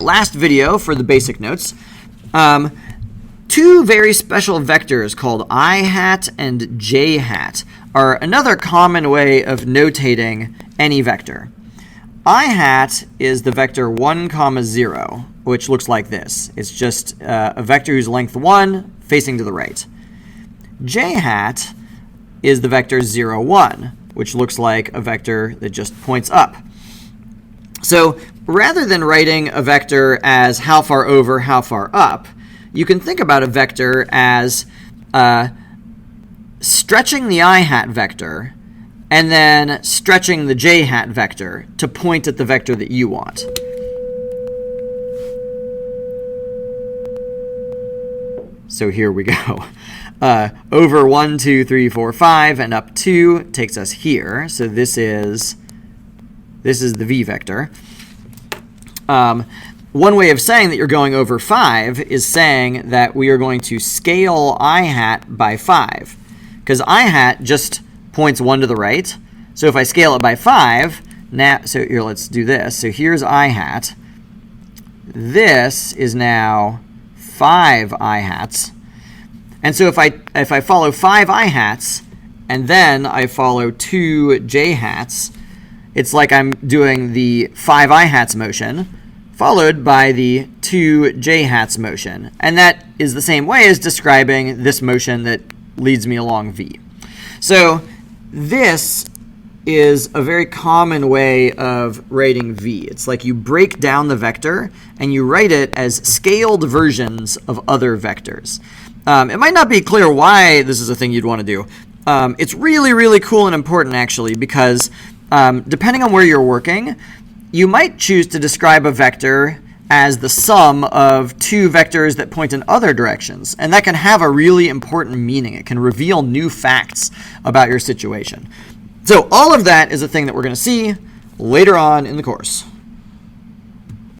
Last video for the basic notes. Two very special vectors called I hat and j hat are another common way of notating any vector. I hat is the vector 1, 0, which looks like this. It's just a vector whose length 1 facing to the right. J hat is the vector 0, 1, which looks like a vector that just points up. So rather than writing a vector as how far over, how far up, you can think about a vector as stretching the I hat vector and then stretching the j hat vector to point at the vector that you want. So here we go. Over 1, 2, 3, 4, 5, and up 2 takes us here. So this is the v vector. One way of saying that you're going over 5 is saying that we are going to scale I hat by 5, because I hat just points 1 to the right. So if I scale it by 5, so here, let's do this. So here's I hat. This is now 5 I hats. And so if I follow 5 I hats and then I follow 2 j hats, it's like I'm doing the 5 I hats motion followed by the 2 j hats motion. And that is the same way as describing this motion that leads me along v. So this is a very common way of writing v. It's like you break down the vector and you write it as scaled versions of other vectors. It might not be clear why this is a thing you'd want to do. It's really, really cool and important, actually, because depending on where you're working, you might choose to describe a vector as the sum of two vectors that point in other directions. And that can have a really important meaning. It can reveal new facts about your situation. So all of that is a thing that we're going to see later on in the course.